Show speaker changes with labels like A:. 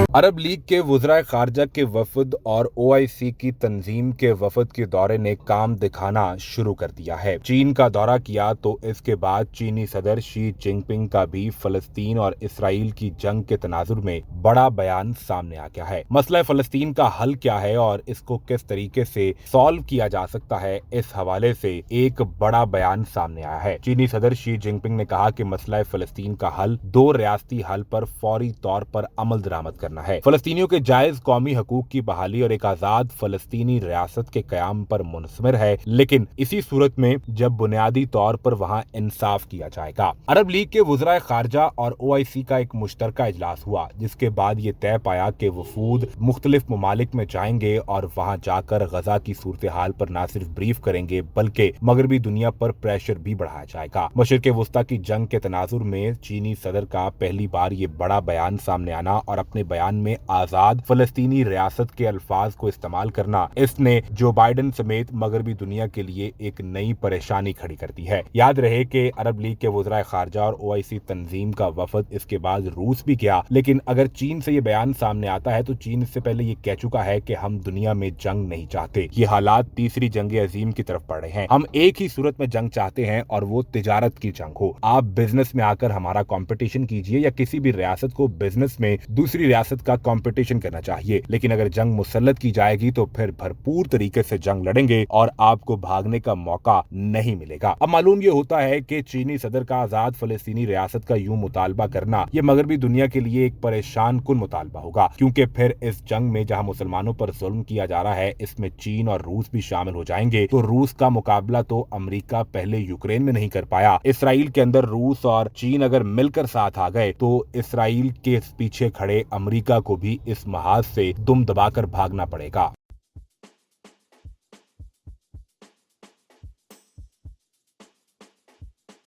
A: अरब league के वज़राए ख़ारजा के वफ़द और ओआईसी की तंजीम के वफ़द के दौरे ने काम दिखाना शुरू कर दिया है। चीन का दौरा किया तो इसके बाद चीनी सदर शी जिनपिंग का भी फ़लस्तीन और इसराइल की जंग के तनाजुर में बड़ा बयान सामने आ गया है। मसला फ़लस्तीन का हल क्या है और इसको किस तरीके से सॉल्व किया जा सकता है, इस हवाले से एक बड़ा बयान सामने आया है। चीनी सदर शी जिनपिंग ने कहा कि मसला फ़लस्तीन का हल दो रियासती हल पर फौरी तौर पर अमल दरामद करना है। फलस्तीनियों के जायज कौमी हकूक की बहाली और एक आजाद फलस्तीनी रियासत के कयाम पर मुनसमिर है, लेकिन इसी सूरत में जब बुनियादी तौर पर वहाँ इंसाफ किया जाएगा। अरब लीग के वज़राए ख़ारजा और ओआईसी का एक मुश्तरका इजलास हुआ, जिसके बाद ये तय पाया कि वफूद मुख्तलिफ ममालिक में जाएंगे और वहाँ जाकर गजा की सूरत हाल पर न सिर्फ ब्रीफ करेंगे बल्कि मगरबी दुनिया पर प्रेशर भी बढ़ाया जाएगा। मशरिक़ वस्ता की जंग के तनाजुर में चीनी सदर का पहली बार ये बड़ा बयान सामने आना और अपने बयान में आजाद फलस्तीनी रियासत के अल्फाज को इस्तेमाल करना, इसने जो बाइडेन समेत मगरबी दुनिया के लिए एक नई परेशानी खड़ी कर दी है। याद रहे कि अरब लीग के वज़राए ख़ारजा और ओआईसी तंजीम का वफद इसके बाद रूस भी गया, लेकिन अगर चीन से ये बयान सामने आता है तो चीन इससे पहले ये कह चुका है कि हम दुनिया में जंग नहीं चाहते। ये हालात तीसरी जंग अजीम की तरफ बढ़ रहे हैं। हम एक ही सूरत में जंग चाहते हैं और वो तिजारत की जंग हो। आप बिजनेस में आकर हमारा कंपटीशन कीजिए या किसी भी रियासत को बिजनेस में दूसरी रियासत का कंपटीशन करना चाहिए, लेकिन अगर जंग मुसल्लत की जाएगी तो फिर भरपूर तरीके से जंग लड़ेंगे और आपको भागने का मौका नहीं मिलेगा। अब मालूम ये होता है कि चीनी सदर का आजाद फलस्तीनी रियासत का यूं मुतालबा करना ये मगरबी दुनिया के लिए एक परेशान कुन मुतालबा होगा, क्योंकि फिर इस जंग में जहां मुसलमानों पर जुल्म किया जा रहा है, इसमें चीन और रूस भी शामिल हो जाएंगे। तो रूस का मुकाबला तो अमेरिका पहले यूक्रेन में नहीं कर पाया। इसराइल के अंदर रूस और चीन अगर मिलकर साथ आ गए तो इसराइल के पीछे खड़े अमेरिका को भी इस महाज से दुम दबाकर भागना पड़ेगा।